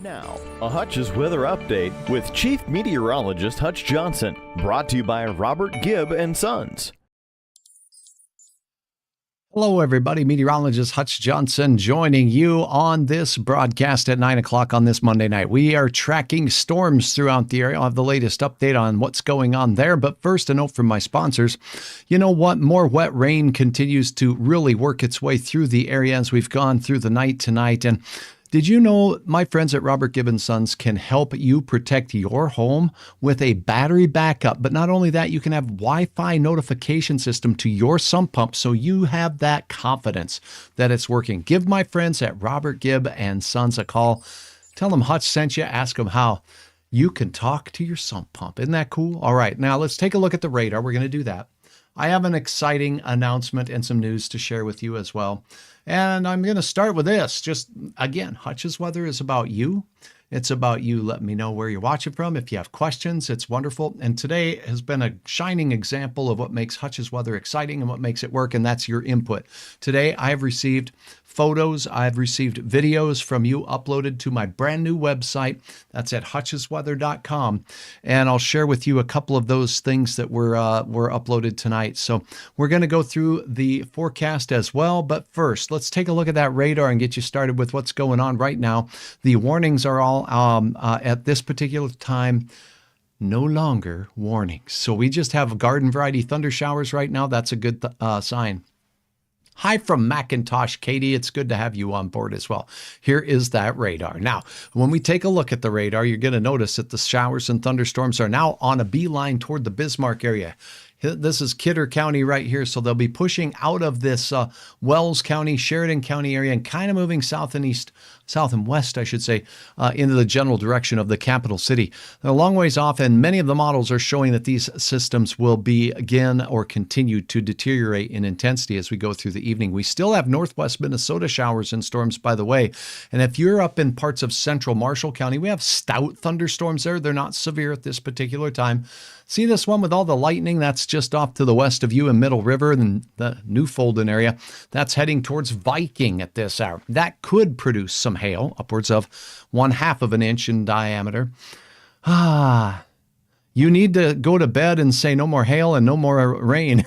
Now, a Hutch's weather update with Chief Meteorologist Hutch Johnson, brought to you by Robert Gibb and Sons. Hello, everybody. Meteorologist Hutch Johnson joining you on this broadcast at 9 o'clock on this Monday night. We are tracking storms throughout the area. I'll have the latest update on what's going on there. But first, a note from my sponsors. You know what? More wet rain continues to really work its way through the area as we've gone through the night tonight. And did you know my friends at Robert Gibb & Sons can help you protect your home with a battery backup? But not only that, you can have Wi-Fi notification system to your sump pump so you have that confidence that it's working. Give my friends at Robert Gibb & Sons a call. Tell them Hutch sent you. Ask them how you can talk to your sump pump. Isn't that cool? All right, now let's take a look at the radar. We're going to do that. I have an exciting announcement and some news to share with you as well. And I'm going to start with this. Just again, Hutch's Weather is about you. It's about you letting me know where you're watching from. If you have questions, it's wonderful. And today has been a shining example of what makes Hutch's Weather exciting and what makes it work, and that's your input. Today, I have received photos, I've received videos from you uploaded to my brand new website. That's at hutchesweather.com. And I'll share with you a couple of those things that were uploaded tonight. So we're going to go through the forecast as well. But first, let's take a look at that radar and get you started with what's going on right now. The warnings are all at this particular time no longer warnings. So we just have garden variety thunder showers right now. That's a good sign. Hi from Macintosh, Katie. It's good to have you on board as well. Here is that radar. Now, when we take a look at the radar, you're going to notice that the showers and thunderstorms are now on a beeline toward the Bismarck area. This is Kidder County right here, so they'll be pushing out of this Wells County, Sheridan County area and kind of moving south and west, I should say, into the general direction of the capital city. They're a long ways off, and many of the models are showing that these systems will begin or continue to deteriorate in intensity as we go through the evening. We still have northwest Minnesota showers and storms, by the way, and if you're up in parts of central Marshall County, we have stout thunderstorms there. They're not severe at this particular time. See this one with all the lightning? That's just off to the west of you in Middle River and the Newfolden area. That's heading towards Viking at this hour. That could produce some hail, upwards of 1/2 of an inch in diameter. You need to go to bed and say no more hail and no more rain.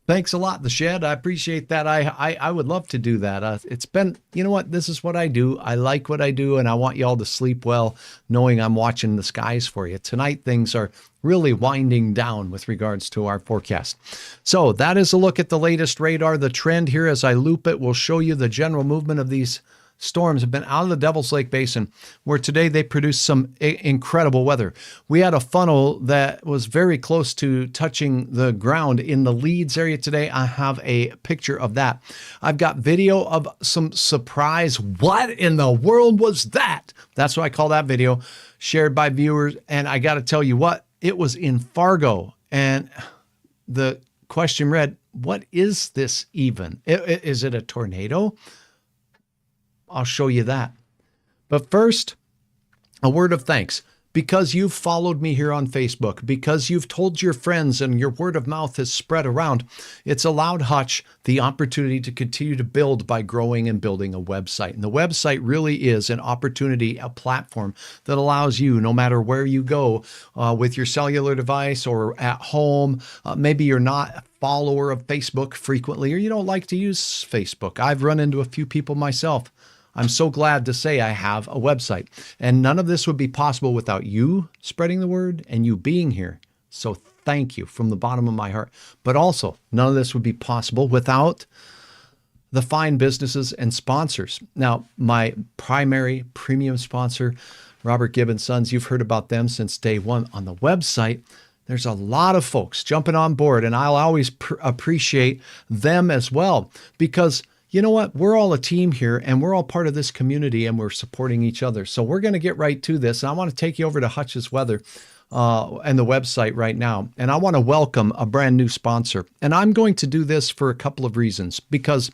Thanks a lot, The Shed. I appreciate that. I would love to do that. It's been, you know what? This is what I do. I like what I do, and I want y'all to sleep well, knowing I'm watching the skies for you. Tonight, things are really winding down with regards to our forecast. So that is a look at the latest radar. The trend here, as I loop it, will show you the general movement of these storms have been out of the Devil's Lake Basin, where today they produced some incredible weather. We had a funnel that was very close to touching the ground in the Leeds area today. I have a picture of that. I've got video of some surprise. What in the world was that? That's what I call that video, shared by viewers. And I got to tell you what, it was in Fargo. And the question read, what is this even? Is it a tornado? I'll show you that. But first, a word of thanks. Because you've followed me here on Facebook, because you've told your friends and your word of mouth has spread around, it's allowed Hutch the opportunity to continue to build by growing and building a website. And the website really is an opportunity, a platform that allows you, no matter where you go with your cellular device or at home, maybe you're not a follower of Facebook frequently or you don't like to use Facebook. I've run into a few people myself. I'm so glad to say I have a website, and none of this would be possible without you spreading the word and you being here. So thank you from the bottom of my heart. But also, none of this would be possible without the fine businesses and sponsors. Now, my primary premium sponsor, Robert Gibb & Sons, you've heard about them since day one on the website. There's a lot of folks jumping on board, and I'll always appreciate them as well, because you know what? We're all a team here, and we're all part of this community, and we're supporting each other. So we're going to get right to this. And I want to take you over to Hutch's Weather and the website right now. And I want to welcome a brand new sponsor. And I'm going to do this for a couple of reasons, because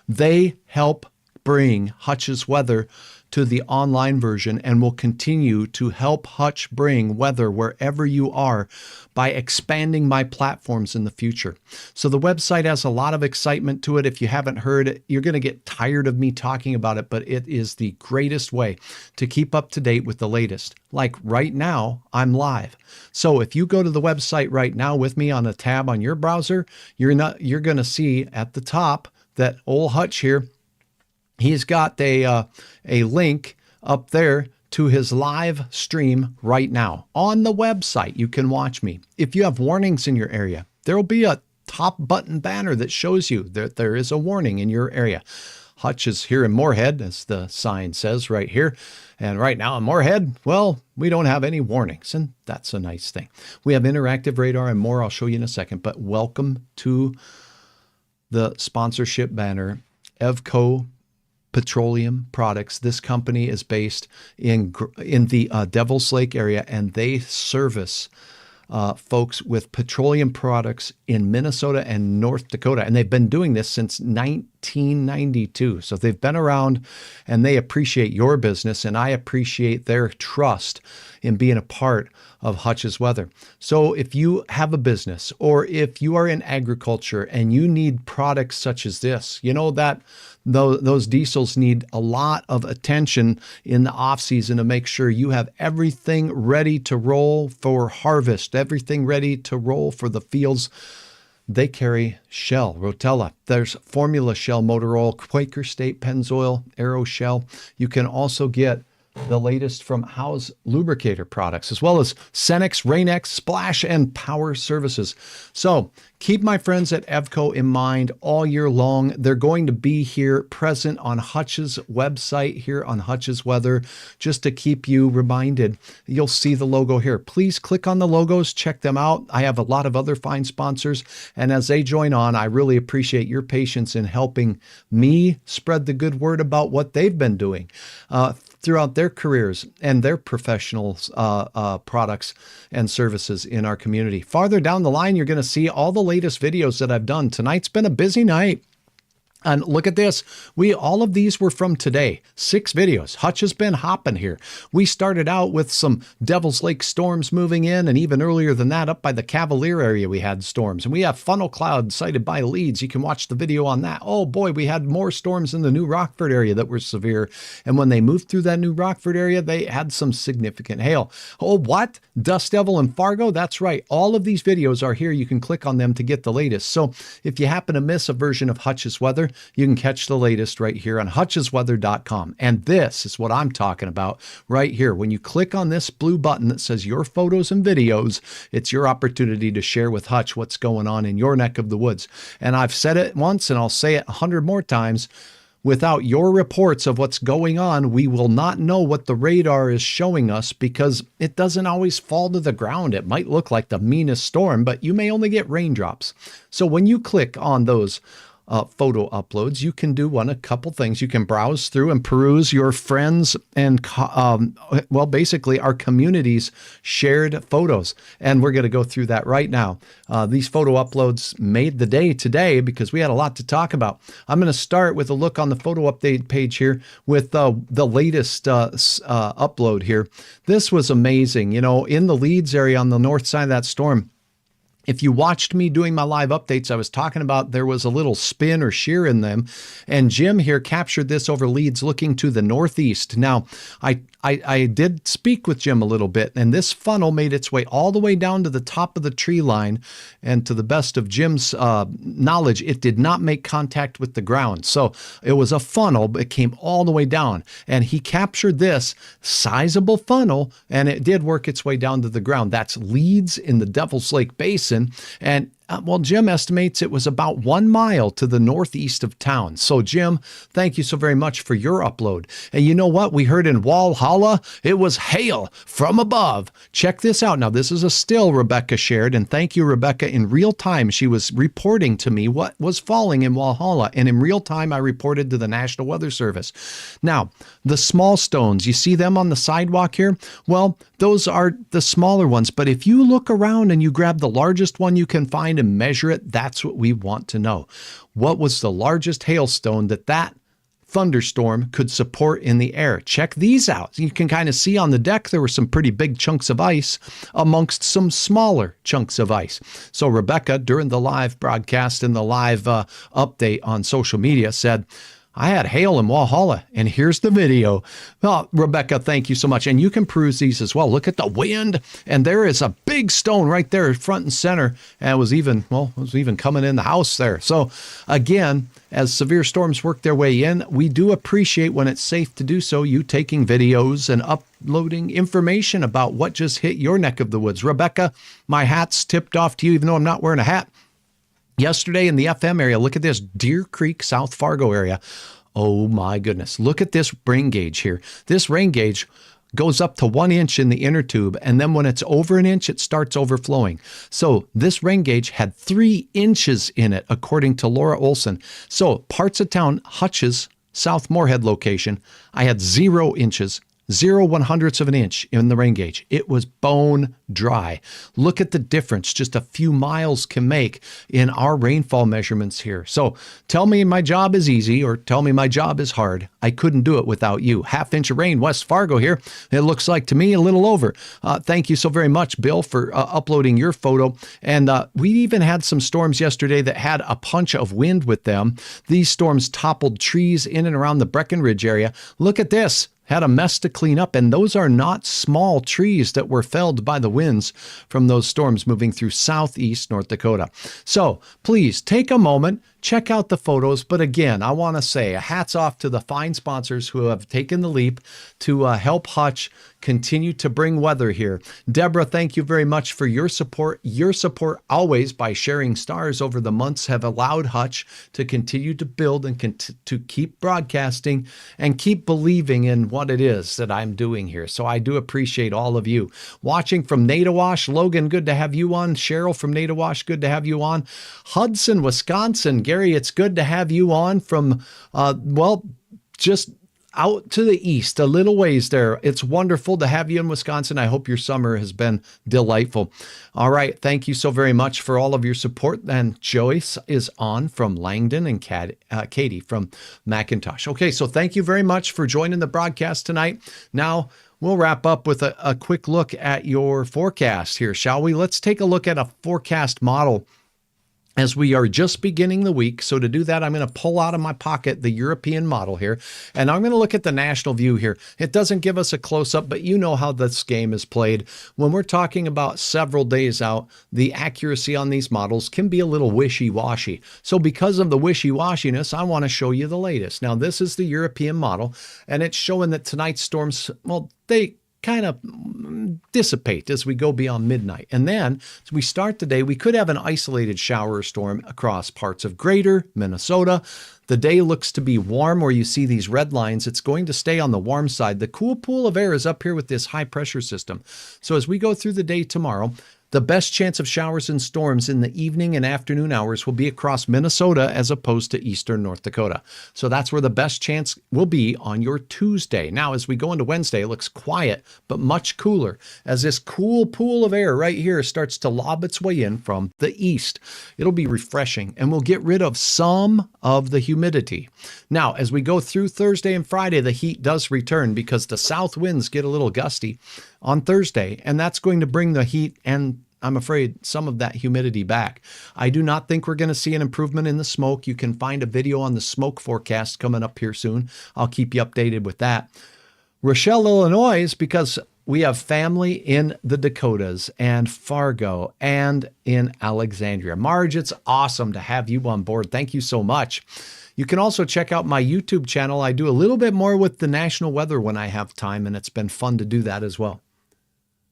they help bring Hutch's Weather to the online version and will continue to help Hutch bring weather wherever you are by expanding my platforms in the future. So the website has a lot of excitement to it. If you haven't heard it, you're going to get tired of me talking about it, but it is the greatest way to keep up to date with the latest. Like right now, I'm live. So if you go to the website right now with me on a tab on your browser, you're going to see at the top that old Hutch here, he's got a link up there to his live stream right now. On the website, you can watch me. If you have warnings in your area, there will be a top button banner that shows you that there is a warning in your area. Hutch is here in Moorhead, as the sign says right here. And right now in Moorhead, well, we don't have any warnings, and that's a nice thing. We have interactive radar and more I'll show you in a second, but welcome to the sponsorship banner, Evco Petroleum Products. This company is based in the Devil's Lake area, and they service folks with petroleum products in Minnesota and North Dakota. And they've been doing this since 1992. So they've been around, and they appreciate your business, and I appreciate their trust in being a part of Hutch's Weather. So if you have a business, or if you are in agriculture and you need products such as this, you know that those diesels need a lot of attention in the off season to make sure you have everything ready to roll for harvest, everything ready to roll for the fields. They carry Shell, Rotella. There's Formula Shell motor oil, Quaker State Pennzoil, Aero Shell. You can also get the latest from Howe's lubricator products, as well as Cenex, Rain-X, Splash, and Power Services. So keep my friends at Evco in mind all year long. They're going to be here present on Hutch's website here on Hutch's Weather, just to keep you reminded. You'll see the logo here. Please click on the logos, check them out. I have a lot of other fine sponsors, and as they join on, I really appreciate your patience in helping me spread the good word about what they've been doing throughout their careers and their professional products and services in our community. Farther down the line, you're going to see all the latest videos that I've done. Tonight's been a busy night. And look at this. All of these were from today. 6 videos. Hutch has been hopping here. We started out with some Devil's Lake storms moving in, and even earlier than that, up by the Cavalier area, we had storms. And we have funnel clouds sighted by Leeds. You can watch the video on that. Oh boy, we had more storms in the New Rockford area that were severe. And when they moved through that New Rockford area, they had some significant hail. Oh, what? Dust Devil and Fargo? That's right. All of these videos are here. You can click on them to get the latest. So if you happen to miss a version of Hutch's Weather, you can catch the latest right here on hutchesweather.com. And this is what I'm talking about right here. When you click on this blue button that says your photos and videos, it's your opportunity to share with Hutch what's going on in your neck of the woods. And I've said it once, and I'll say it 100 more times. Without your reports of what's going on, we will not know what the radar is showing us, because it doesn't always fall to the ground. It might look like the meanest storm, but you may only get raindrops. So when you click on those photo uploads, you can do a couple things. You can browse through and peruse your friends and, basically our community's shared photos. And we're going to go through that right now. These photo uploads made the day today because we had a lot to talk about. I'm going to start with a look on the photo update page here with the latest upload here. This was amazing. You know, in the Leeds area on the north side of that storm, if you watched me doing my live updates, I was talking about there was a little spin or shear in them. And Jim here captured this over Leeds looking to the northeast. Now, I did speak with Jim a little bit, and this funnel made its way all the way down to the top of the tree line. And to the best of Jim's knowledge, it did not make contact with the ground. So it was a funnel, but it came all the way down. And he captured this sizable funnel, and it did work its way down to the ground. That's Leeds in the Devil's Lake Basin. And Jim estimates it was about 1 mile to the northeast of town. So, Jim, thank you so very much for your upload. And you know what? We heard in Walhalla, it was hail from above. Check this out. Now, this is a still Rebecca shared, and thank you, Rebecca. In real time, she was reporting to me what was falling in Walhalla, and in real time, I reported to the National Weather Service. Now, the small stones, you see them on the sidewalk here? Well, those are the smaller ones, but if you look around and you grab the largest one you can find and measure it, that's what we want to know. What was the largest hailstone that thunderstorm could support in the air. Check these out. You can kind of see on the deck there were some pretty big chunks of ice amongst some smaller chunks of ice. So Rebecca, during the live broadcast and the live update on social media, said, I had hail in Walhalla, and here's the video. Well, Rebecca, thank you so much. And you can peruse these as well. Look at the wind, and there is a big stone right there, front and center, and it was even coming in the house there. So again, as severe storms work their way in, we do appreciate when it's safe to do so, you taking videos and uploading information about what just hit your neck of the woods. Rebecca, my hat's tipped off to you, even though I'm not wearing a hat. Yesterday in the FM area, look at this, Deer Creek, South Fargo area. Oh my goodness. Look at this rain gauge here. This rain gauge goes up to 1 inch in the inner tube, and then when it's over an inch, it starts overflowing. So this rain gauge had 3 inches in it, according to Laura Olson. So parts of town, Hutch's South Moorhead location, I had 0 inches. 0.01 of an inch in the rain gauge. It was bone dry. Look at the difference just a few miles can make in our rainfall measurements here. So tell me my job is easy or tell me my job is hard. I couldn't do it without you. 1/2 inch of rain, West Fargo here. It looks like to me a little over. Thank you so very much, Bill, for uploading your photo. And we even had some storms yesterday that had a punch of wind with them. These storms toppled trees in and around the Breckenridge area. Look at this. Had a mess to clean up, and those are not small trees that were felled by the winds from those storms moving through southeast North Dakota. So please take a moment, check out the photos. But again, I want to say hats off to the fine sponsors who have taken the leap to help Hutch continue to bring weather here. Deborah, thank you very much for your support. Your support always by sharing stars over the months have allowed Hutch to continue to build and to keep broadcasting and keep believing in what it is that I'm doing here. So I do appreciate all of you. Watching from Natiwash, Logan, good to have you on. Cheryl from Natiwash, good to have you on. Hudson, Wisconsin, Gary, it's good to have you on from, just out to the east, a little ways there. It's wonderful to have you in Wisconsin. I hope your summer has been delightful. All right. Thank you so very much for all of your support. And Joyce is on from Langdon and Katie from McIntosh. Okay. So thank you very much for joining the broadcast tonight. Now we'll wrap up with a quick look at your forecast here, shall we? Let's take a look at a forecast model as we are just beginning the week. So to do that, I'm going to pull out of my pocket the European model here, and I'm going to look at the national view here. It doesn't give us a close-up, but you know how this game is played. When we're talking about several days out, the accuracy on these models can be a little wishy-washy. So because of the wishy-washiness, I want to show you the latest. Now, this is the European model, and it's showing that tonight's storms, well, they kind of dissipate as we go beyond midnight. And then as we start the day, we could have an isolated shower or storm across parts of greater Minnesota. The day looks to be warm where you see these red lines. It's going to stay on the warm side. The cool pool of air is up here with this high pressure system. So as we go through the day tomorrow, the best chance of showers and storms in the evening and afternoon hours will be across Minnesota as opposed to eastern North Dakota. So that's where the best chance will be on your Tuesday. Now, as we go into Wednesday, it looks quiet, but much cooler as this cool pool of air right here starts to lob its way in from the east. It'll be refreshing and we'll get rid of some of the humidity. Now, as we go through Thursday and Friday, the heat does return because the south winds get a little gusty on Thursday, and that's going to bring the heat and I'm afraid some of that humidity back. I do not think we're going to see an improvement in the smoke. You can find a video on the smoke forecast coming up here soon. I'll keep you updated with that. Rochelle, Illinois, because we have family in the Dakotas and Fargo and in Alexandria. Marge, it's awesome to have you on board. Thank you so much. You can also check out my YouTube channel. I do a little bit more with the national weather when I have time, and it's been fun to do that as well.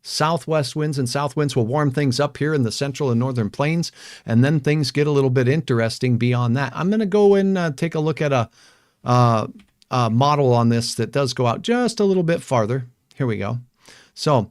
Southwest winds and south winds will warm things up here in the central and northern plains, and then things get a little bit interesting beyond that. I'm going to go and take a look at a model on this that does go out just a little bit farther. Here we go. So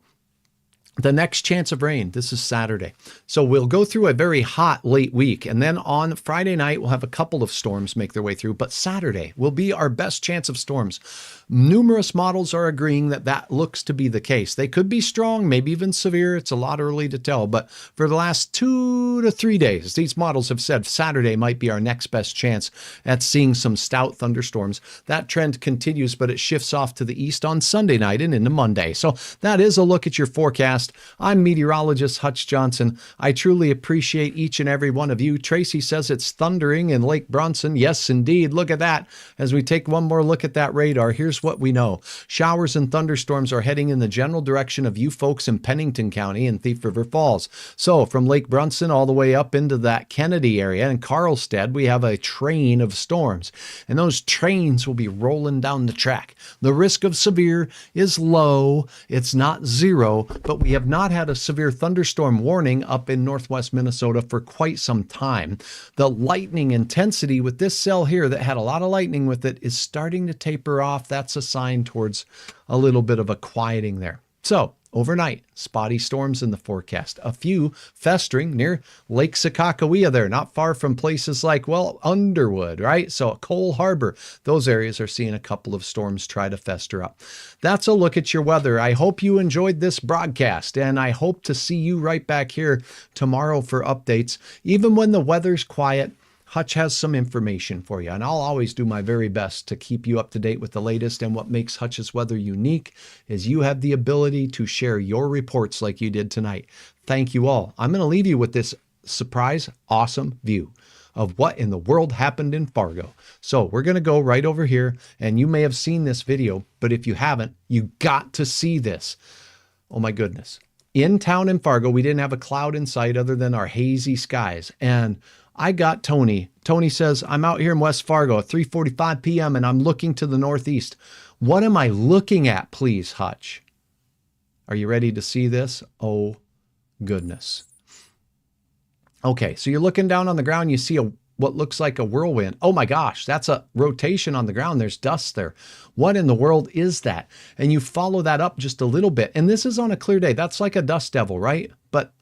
The next chance of rain, this is Saturday. So we'll go through a very hot late week. And then on Friday night, we'll have a couple of storms make their way through. But Saturday will be our best chance of storms. Numerous models are agreeing that that looks to be the case. They could be strong, maybe even severe. It's a lot early to tell. But for the last 2 to 3 days, these models have said Saturday might be our next best chance at seeing some stout thunderstorms. That trend continues, but it shifts off to the east on Sunday night and into Monday. So that is a look at your forecast. I'm meteorologist Hutch Johnson. I truly appreciate each and every one of you. Tracy says it's thundering in Lake Bronson. Yes, indeed. Look at that. As we take one more look at that radar, here's what we know. Showers and thunderstorms are heading in the general direction of you folks in Pennington County and Thief River Falls. So from Lake Bronson all the way up into that Kennedy area and Carlstead, we have a train of storms. And those trains will be rolling down the track. The risk of severe is low. It's not zero, but we have not had a severe thunderstorm warning up in northwest Minnesota for quite some time. The lightning intensity with this cell here that had a lot of lightning with it is starting to taper off. That's a sign towards a little bit of a quieting there. So overnight, spotty storms in the forecast. A few festering near Lake Sakakawea there, not far from places like, well, Underwood, right? So Cole Harbor, those areas are seeing a couple of storms try to fester up. That's a look at your weather. I hope you enjoyed this broadcast, and I hope to see you right back here tomorrow for updates. Even when the weather's quiet, Hutch has some information for you, and I'll always do my very best to keep you up to date with the latest. And what makes Hutch's Weather unique is you have the ability to share your reports like you did tonight. Thank you all. I'm going to leave you with this surprise, awesome view of what in the world happened in Fargo. So we're going to go right over here, and you may have seen this video, but if you haven't, you got to see this. Oh my goodness. In town in Fargo, we didn't have a cloud in sight other than our hazy skies. And I got Tony. Tony says, I'm out here in West Fargo at 3:45 p.m. and I'm looking to the northeast. What am I looking at, please, Hutch? Are you ready to see this? Oh, goodness. Okay, so you're looking down on the ground. You see what looks like a whirlwind. Oh my gosh, that's a rotation on the ground. There's dust there. What in the world is that? And you follow that up just a little bit. And this is on a clear day. That's like a dust devil, right? But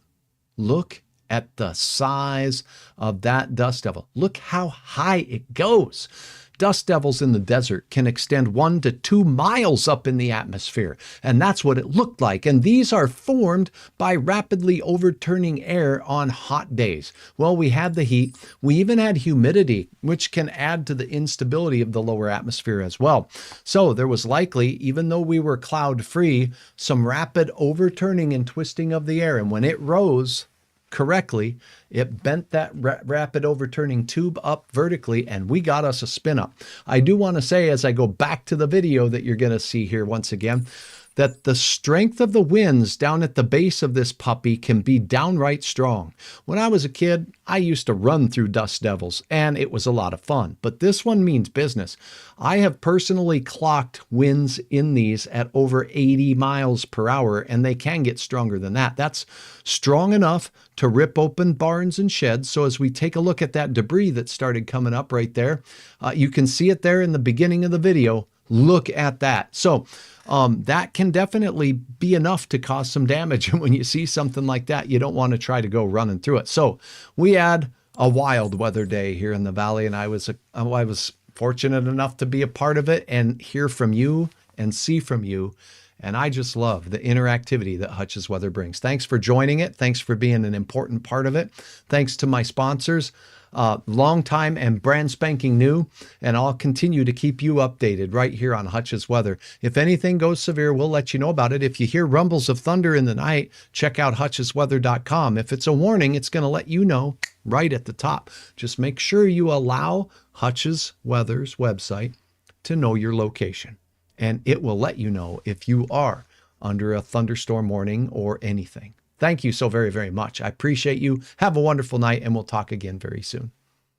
look at the size of that dust devil. Look how high it goes. Dust devils in the desert can extend 1 to 2 miles up in the atmosphere, and that's what it looked like. And these are formed by rapidly overturning air on hot days. Well, we had the heat. We even had humidity, which can add to the instability of the lower atmosphere as well. So there was likely, even though we were cloud-free, some rapid overturning and twisting of the air. And when it rose correctly, it bent that rapid overturning tube up vertically, and we got us a spin up. I do want to say, as I go back to the video that you're going to see here once again, that the strength of the winds down at the base of this puppy can be downright strong. When I was a kid, I used to run through dust devils, and it was a lot of fun. But this one means business. I have personally clocked winds in these at over 80 miles per hour, and they can get stronger than that. That's strong enough to rip open barns and sheds. So as we take a look at that debris that started coming up right there, you can see it there in the beginning of the video. Look at that. So that can definitely be enough to cause some damage. And when you see something like that, you don't want to try to go running through it. So we had a wild weather day here in the valley, and I was fortunate enough to be a part of it and hear from you and see from you. And I just love the interactivity that Hutch's Weather brings. Thanks for joining it. Thanks for being an important part of it. Thanks to my sponsors. Long time and brand spanking new, and I'll continue to keep you updated right here on Hutch's Weather. If anything goes severe, we'll let you know about it. If you hear rumbles of thunder in the night, check out hutchesweather.com. If it's a warning, it's going to let you know right at the top. Just make sure you allow Hutch's Weather's website to know your location, and it will let you know if you are under a thunderstorm warning or anything. Thank you so very, very much. I appreciate you. Have a wonderful night, and we'll talk again very soon.